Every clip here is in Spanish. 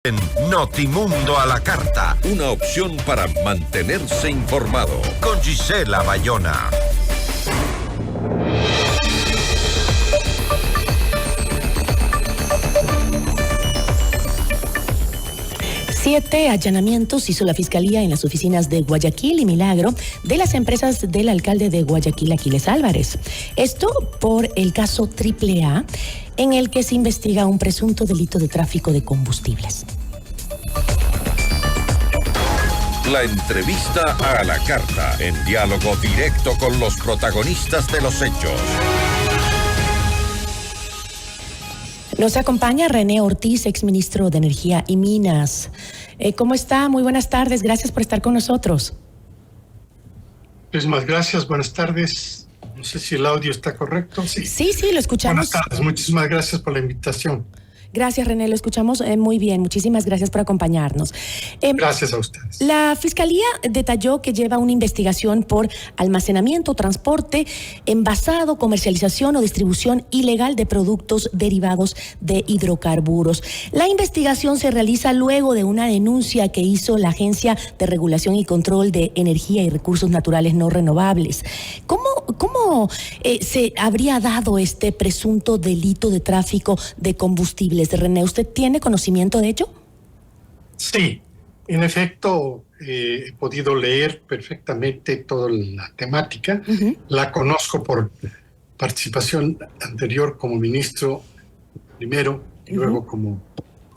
En Notimundo a la Carta, una opción para mantenerse informado. Con Gisela Bayona. Siete allanamientos hizo la Fiscalía en las oficinas de Guayaquil y Milagro de las empresas del alcalde de Guayaquil, Aquiles Álvarez. Esto por el caso AAA, en el que se investiga un presunto delito de tráfico de combustibles. La entrevista a la carta, en diálogo directo con los protagonistas de los hechos. Nos acompaña René Ortiz, exministro de Energía y Minas. ¿Cómo está? Muy buenas tardes. Gracias por estar con nosotros. Muchísimas gracias. Buenas tardes. No sé si el audio está correcto. Sí, lo escuchamos. Buenas tardes. Muchísimas gracias por la invitación. Gracias, René, lo escuchamos muy bien. Muchísimas gracias por acompañarnos. Gracias a ustedes. La Fiscalía detalló que lleva una investigación por almacenamiento, transporte, envasado, comercialización o distribución ilegal de productos derivados de hidrocarburos. La investigación se realiza luego de una denuncia que hizo la Agencia de Regulación y Control de Energía y Recursos Naturales No Renovables. ¿Cómo se habría dado este presunto delito de tráfico de combustibles? René, ¿usted tiene conocimiento de ello? Sí, en efecto, he podido leer perfectamente toda la temática. La conozco por participación anterior como ministro primero, y luego como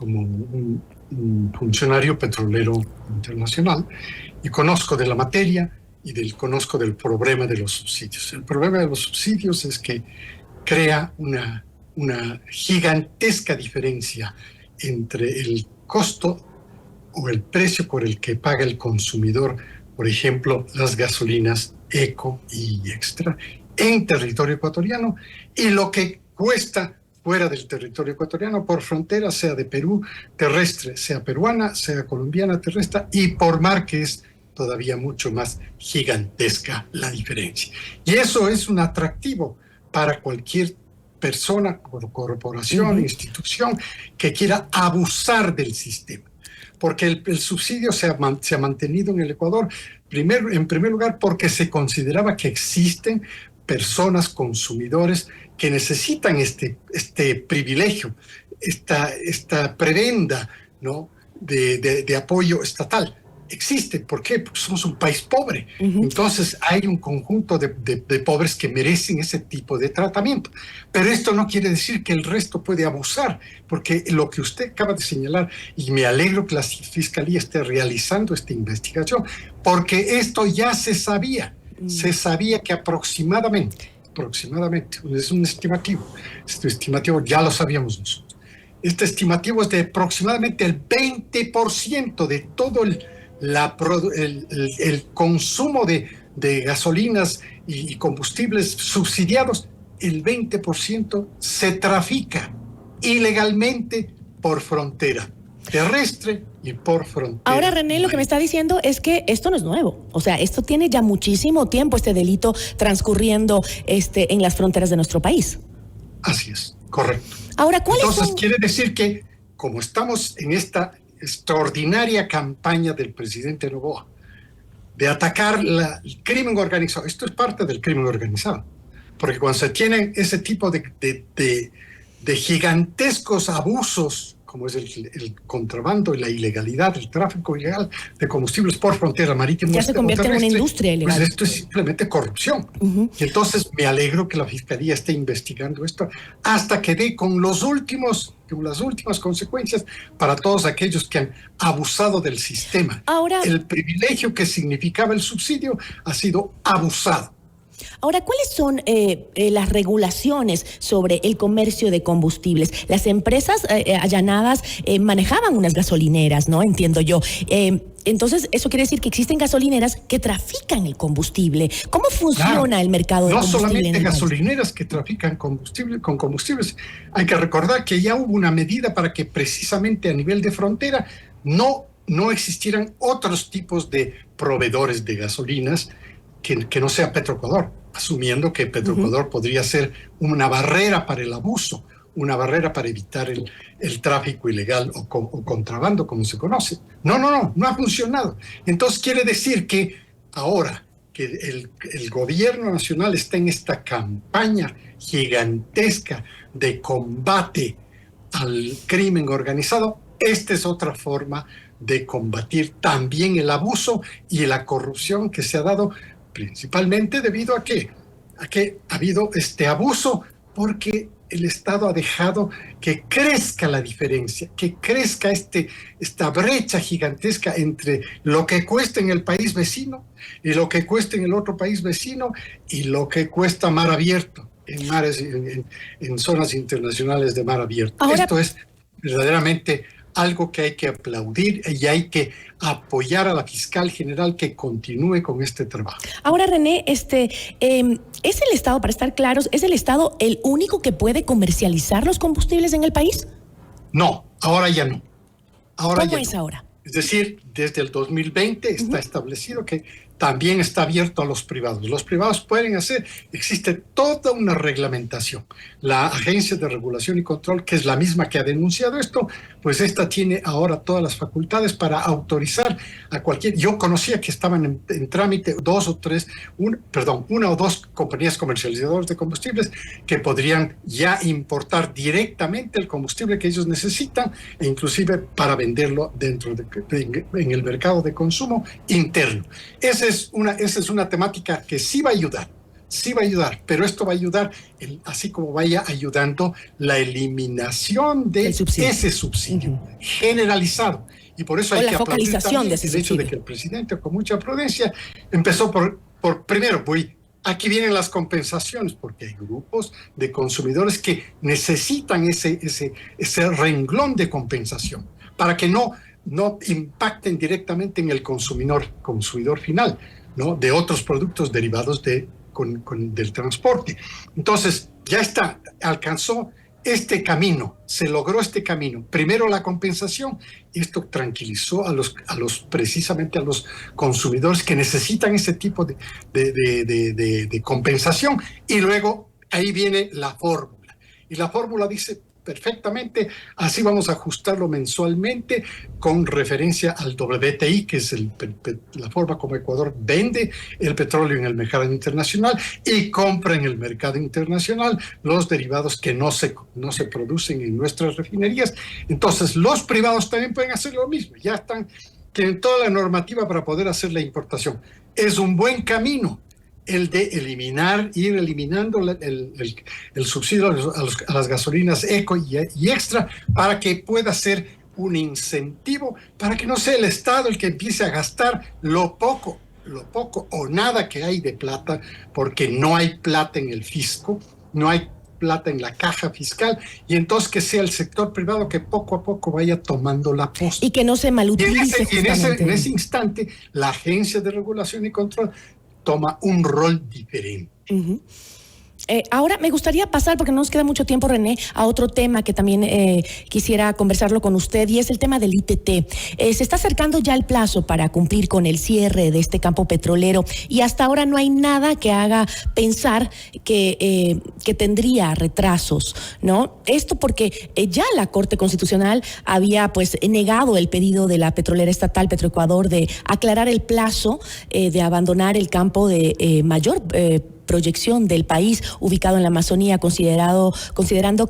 un funcionario petrolero internacional, y conozco de la materia y conozco del problema de los subsidios. El problema de los subsidios es que crea una gigantesca diferencia entre el costo o el precio por el que paga el consumidor, por ejemplo, las gasolinas eco y extra en territorio ecuatoriano, y lo que cuesta fuera del territorio ecuatoriano por frontera, sea de Perú terrestre, sea peruana, sea colombiana terrestre, y por mar, que es todavía mucho más gigantesca la diferencia. Y eso es un atractivo para cualquier persona, corporación, institución que quiera abusar del sistema. Porque el subsidio se ha mantenido en el Ecuador, en primer lugar, porque se consideraba que existen personas, consumidores, que necesitan este privilegio, esta prebenda, ¿no?, de apoyo estatal. Existe. ¿Por qué? Porque somos un país pobre. Entonces hay un conjunto de pobres que merecen ese tipo de tratamiento. Pero esto no quiere decir que el resto puede abusar, porque lo que usted acaba de señalar, y me alegro que la Fiscalía esté realizando esta investigación, porque esto ya se sabía. Se sabía que aproximadamente, es un estimativo. Este estimativo ya lo sabíamos nosotros. Este estimativo es de aproximadamente el 20% de todo el consumo de gasolinas y combustibles subsidiados. El 20% se trafica ilegalmente por frontera terrestre y por frontera. Ahora, René, lo que me está diciendo es que esto no es nuevo. O sea, esto tiene ya muchísimo tiempo, este delito transcurriendo en las fronteras de nuestro país. Así es, correcto. Ahora, Entonces, quiere decir que, como estamos en esta extraordinaria campaña del presidente Noboa de atacar el crimen organizado, esto es parte del crimen organizado, porque cuando se tienen ese tipo de gigantescos abusos, como es el contrabando y la ilegalidad, el tráfico ilegal de combustibles por frontera marítima, ya se convierte en una industria ilegal. Pues esto es simplemente corrupción. Y entonces me alegro que la Fiscalía esté investigando esto hasta que dé con las últimas consecuencias para todos aquellos que han abusado del sistema. Ahora, el privilegio que significaba el subsidio ha sido abusado. Ahora, ¿cuáles son las regulaciones sobre el comercio de combustibles? Las empresas allanadas manejaban unas gasolineras, ¿no? Entiendo yo. Entonces, eso quiere decir que existen gasolineras que trafican el combustible. ¿Cómo funciona el mercado de combustible? No solamente gasolineras que trafican con combustibles. Hay que recordar que ya hubo una medida para que precisamente a nivel de frontera no existieran otros tipos de proveedores de gasolinas que no sea Petroecuador, asumiendo que Petroecuador podría ser una barrera para el abuso una barrera para evitar el tráfico ilegal o contrabando, como se conoce. No ha funcionado. Entonces quiere decir que ahora que el gobierno nacional está en esta campaña gigantesca de combate al crimen organizado, esta es otra forma de combatir también el abuso y la corrupción que se ha dado principalmente debido a que ha habido este abuso, porque el Estado ha dejado que crezca la diferencia, que crezca esta brecha gigantesca entre lo que cuesta en el país vecino y lo que cuesta en el otro país vecino y lo que cuesta mar abierto, en zonas internacionales de mar abierto. Ahora, esto es verdaderamente algo que hay que aplaudir y hay que apoyar a la fiscal general que continúe con este trabajo. Ahora, René, ¿es el Estado, para estar claros, es el Estado el único que puede comercializar los combustibles en el país? No, ahora ya no. ¿Cómo es ahora? Es decir, desde el 2020 está establecido que también está abierto a los privados. Los privados pueden hacer, existe toda una reglamentación. La Agencia de Regulación y Control, que es la misma que ha denunciado esto, pues esta tiene ahora todas las facultades para autorizar a cualquier... Yo conocía que estaban en trámite una o dos compañías comercializadoras de combustibles que podrían ya importar directamente el combustible que ellos necesitan e inclusive para venderlo en el mercado de consumo interno. Esa es una temática que sí va a ayudar, pero esto va a ayudar, así como vaya ayudando la eliminación de ese subsidio generalizado. Y por eso hay que aplaudir también el hecho de que el presidente, con mucha prudencia, empezó por primero, aquí vienen las compensaciones, porque hay grupos de consumidores que necesitan ese renglón de compensación para que no impacten directamente en el consumidor final, ¿no? De otros productos derivados del transporte. Entonces, ya alcanzó este camino, se logró este camino. Primero la compensación, y esto tranquilizó precisamente a los consumidores que necesitan ese tipo de compensación, y luego ahí viene la fórmula. Y la fórmula dice perfectamente, así vamos a ajustarlo mensualmente con referencia al WTI, que es la forma como Ecuador vende el petróleo en el mercado internacional y compra en el mercado internacional los derivados que no se producen en nuestras refinerías. Entonces, los privados también pueden hacer lo mismo, tienen toda la normativa para poder hacer la importación. Es un buen camino el de ir eliminando el subsidio a las gasolinas eco y extra, para que pueda ser un incentivo, para que no sea el Estado el que empiece a gastar lo poco o nada que hay de plata, porque no hay plata en el fisco, no hay plata en la caja fiscal, y entonces que sea el sector privado que poco a poco vaya tomando la posta. Y que no se malutilice. Y en ese instante, la Agencia de Regulación y Control toma un rol diferente. Uh-huh. Ahora me gustaría pasar, porque no nos queda mucho tiempo, René, a otro tema que también quisiera conversarlo con usted, y es el tema del ITT. Se está acercando ya el plazo para cumplir con el cierre de este campo petrolero, y hasta ahora no hay nada que haga pensar que tendría retrasos, ¿no? Esto porque ya la Corte Constitucional había negado el pedido de la petrolera estatal Petroecuador de aclarar el plazo de abandonar el campo de mayor proyección del país ubicado en la Amazonía, considerando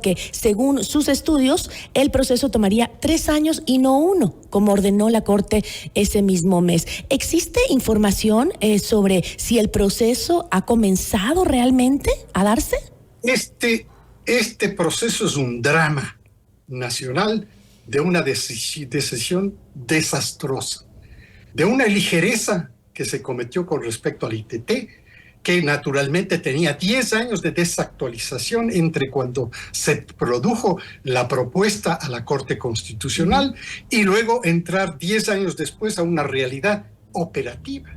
que, según sus estudios, el proceso tomaría 3 años y no 1, como ordenó la Corte ese mismo mes. ¿Existe información sobre si el proceso ha comenzado realmente a darse? Este proceso es un drama nacional de una decisión desastrosa, de una ligereza que se cometió con respecto al ITT, que naturalmente tenía 10 años de desactualización entre cuando se produjo la propuesta a la Corte Constitucional y luego entrar 10 años después a una realidad operativa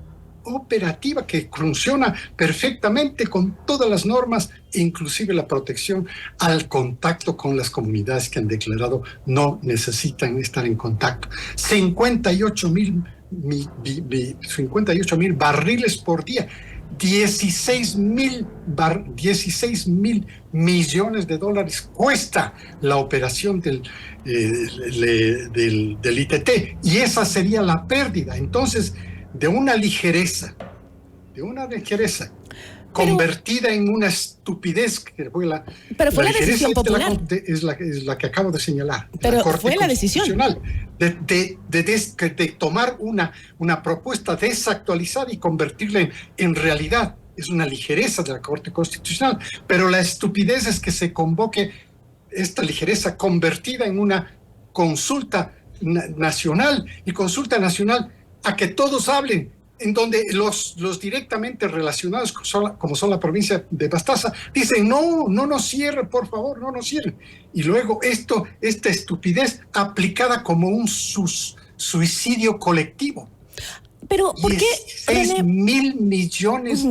que funciona perfectamente con todas las normas, inclusive la protección al contacto con las comunidades que han declarado no necesitan estar en contacto. 58,000 barriles por día. 16 mil millones de dólares cuesta la operación del ITT, y esa sería la pérdida. Entonces, de una ligereza convertida en una estupidez, que fue pero fue la decisión popular. Es la que acabo de señalar. Pero fue la decisión de tomar una propuesta desactualizada y convertirla en realidad. Es una ligereza de la Corte Constitucional, pero la estupidez es que se convoque esta ligereza convertida en una consulta nacional, y consulta nacional a que todos hablen, en donde los directamente relacionados, como son la provincia de Pastaza, dicen no nos cierren, por favor, no nos cierren. Y luego esta estupidez aplicada como un suicidio colectivo. Pero ¿por qué, 16 mil millones?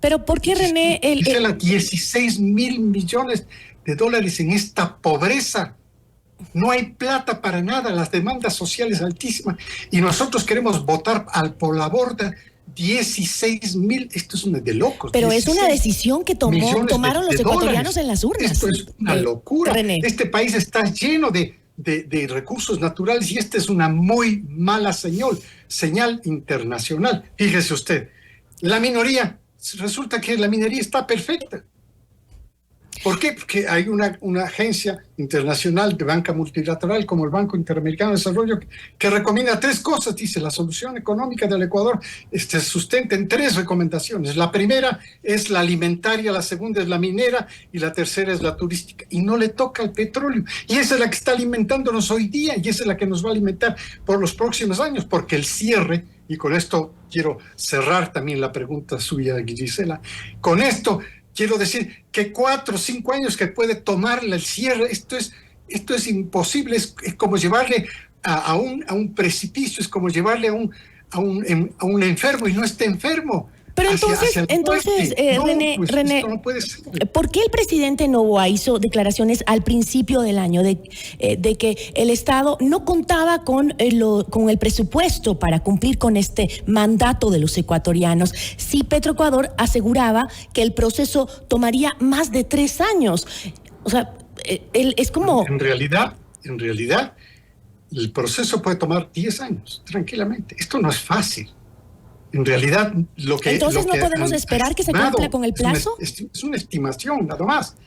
Pero ¿por qué, René? 16 mil millones de dólares en esta pobreza. No hay plata para nada, las demandas sociales altísimas, y nosotros queremos votar por la borda 16 mil. Esto es de locos. Pero es una decisión que tomaron los ecuatorianos en las urnas. Esto es una locura. René. Este país está lleno de recursos naturales, y esta es una muy mala señal internacional. Fíjese usted, resulta que la minería está perfecta. ¿Por qué? Porque hay una agencia internacional de banca multilateral como el Banco Interamericano de Desarrollo que recomienda 3 cosas. Dice: la solución económica del Ecuador se sustenta en 3 recomendaciones. La primera es la alimentaria, la segunda es la minera y la tercera es la turística. Y no le toca el petróleo. Y esa es la que está alimentándonos hoy día, y esa es la que nos va a alimentar por los próximos años, porque el cierre, y con esto quiero cerrar también la pregunta suya, Gisela, con esto quiero decir que 4 o 5 años que puede tomarle el cierre, esto es imposible, es como llevarle a un precipicio, es como llevarle a un enfermo y no está enfermo. Pero entonces, René, esto no puede ser. ¿Por qué el presidente Noboa hizo declaraciones al principio del año de que el Estado no contaba con el presupuesto para cumplir con este mandato de los ecuatorianos? Si Petroecuador aseguraba que el proceso tomaría más de 3 años. O sea, es como... En realidad, el proceso puede tomar 10 años, tranquilamente. Esto no es fácil. En realidad, Entonces no podemos esperar que se cumpla con el plazo. Es una estimación, nada más.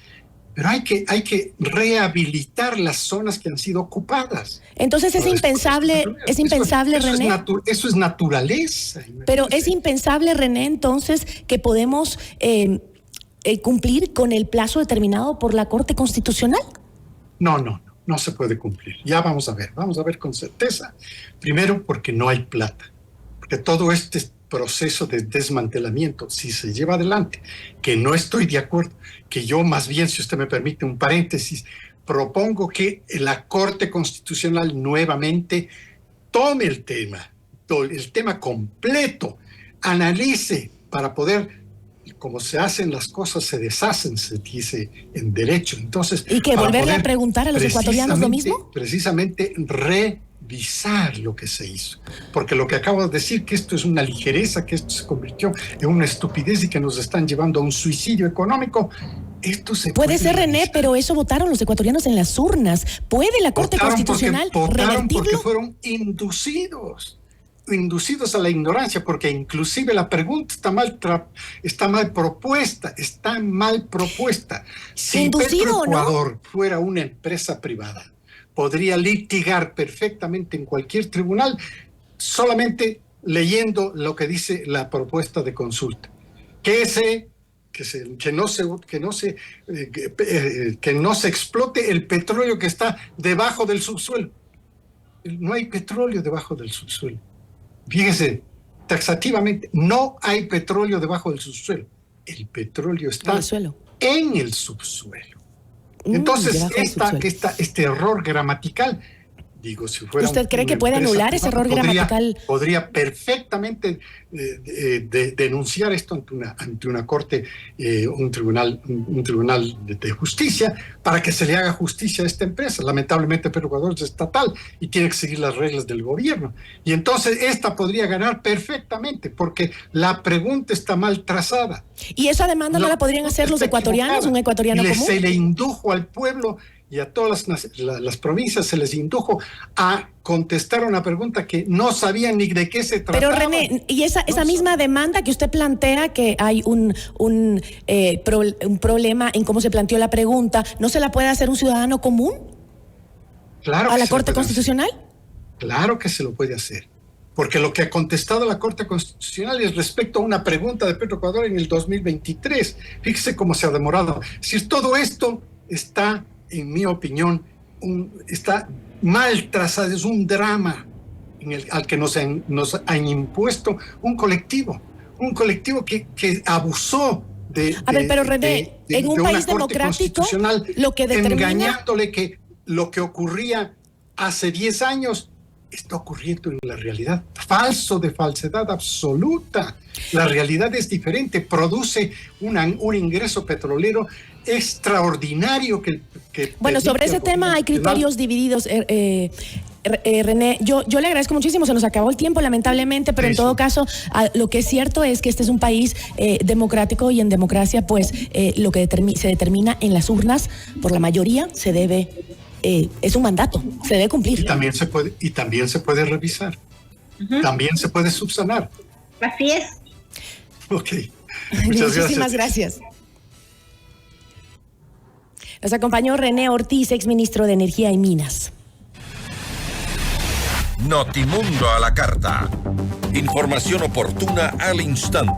Pero hay que rehabilitar las zonas que han sido ocupadas. Entonces es impensable, René. Eso es naturaleza. Pero es impensable, René, entonces, que podemos cumplir con el plazo determinado por la Corte Constitucional. No se puede cumplir. Ya vamos a ver con certeza. Primero, porque no hay plata. Que todo este proceso de desmantelamiento, si se lleva adelante, que no estoy de acuerdo, que yo más bien, si usted me permite un paréntesis, propongo que la Corte Constitucional nuevamente tome el tema completo, analice para poder, como se hacen las cosas, se deshacen, se dice en derecho. Entonces, ¿y que volverle a preguntar a los ecuatorianos lo mismo? Precisamente revisar lo que se hizo, porque lo que acabo de decir, que esto es una ligereza, que esto se convirtió en una estupidez y que nos están llevando a un suicidio económico, esto se puede ser, René, pero eso votaron los ecuatorianos en las urnas. ¿Puede la Corte Constitucional revertirlo? Porque fueron inducidos a la ignorancia, porque inclusive la pregunta está mal propuesta. Si Petroecuador fuera una empresa privada, podría litigar perfectamente en cualquier tribunal solamente leyendo lo que dice la propuesta de consulta. Que no se explote el petróleo que está debajo del subsuelo. No hay petróleo debajo del subsuelo. Fíjese, taxativamente, no hay petróleo debajo del subsuelo. El petróleo está en el subsuelo. Entonces, este error gramatical Digo, si fuera ¿Usted cree que puede anular ese error gramatical? Podría perfectamente denunciar esto ante una corte, un tribunal de justicia, para que se le haga justicia a esta empresa. Lamentablemente, Petroecuador es estatal y tiene que seguir las reglas del gobierno. Y entonces esta podría ganar perfectamente, porque la pregunta está mal trazada. ¿Y esa demanda no la podrían hacer los ecuatorianos, un ecuatoriano común? Se le indujo al pueblo y a todas las provincias se les indujo a contestar una pregunta que no sabían ni de qué se trataba. Pero René, ¿y esa misma demanda que usted plantea, que hay un problema en cómo se planteó la pregunta, no se la puede hacer un ciudadano común? Claro. ¿A la Corte Constitucional? Claro que se lo puede hacer. Porque lo que ha contestado la Corte Constitucional es respecto a una pregunta de Petroecuador en el 2023. Fíjese cómo se ha demorado. Si todo esto está, en mi opinión, está mal trazado, es un drama al que nos han impuesto un colectivo que abusó pero René, en un país democrático, lo que determina... engañándole que lo que ocurría hace 10 años está ocurriendo en la realidad. Falso, de falsedad absoluta. La realidad es diferente, produce un ingreso petrolero extraordinario que bueno, sobre ese tema hay criterios divididos. René, yo le agradezco muchísimo, se nos acabó el tiempo lamentablemente, pero en todo caso lo que es cierto es que este es un país democrático, y en democracia pues lo que se determina en las urnas por la mayoría se debe, es un mandato, se debe cumplir. Y también se puede revisar, también se puede subsanar. Así es. Ok. Muchísimas gracias. Nos acompañó René Ortiz, exministro de Energía y Minas. Notimundo a la carta. Información oportuna al instante.